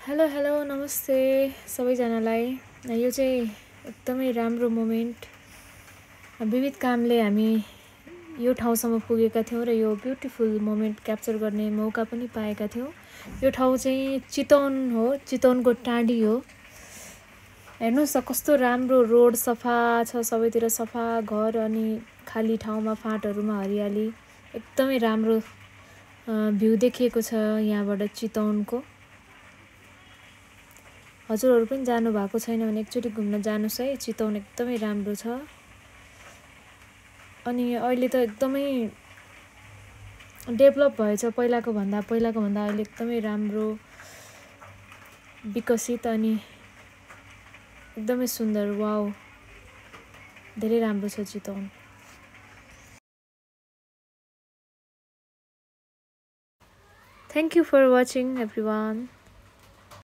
Hello hello नमस्ते सबैजनालाई। यो चाहिँ एकदमै राम्रो मोमेन्ट। विविध कामले हामी यो ठाउँसम्म पुगेका थियौँ र यो ब्युटिफुल मोमेन्ट क्याप्चर गर्ने मौका पनि पाएका थियौँ। यो ठाउँ चाहिँ चितवन हो, चितवनको टाँडी हो। हेर्नुहोस् त कस्तो राम्रो रोड सफा छ, सबैतिर सफा घर अनि खाली ठाउँमा फाँटहरूमा हरियाली। एकदमै राम्रो भ्यू देखिएको छ यहाँबाट चितवनको। हजुरहरू पनि जानु भएको छैन भने एकचोटि घुम्न जानुस् है, चितवन एकदमै राम्रो छ। अनि अहिले त एकदमै डेभलप भएछ पहिलाको भन्दा अहिले एकदमै राम्रो विकसित अनि एकदमै सुन्दर। वाउ, धेरै राम्रो छ Chitwan. Thank you for watching everyone.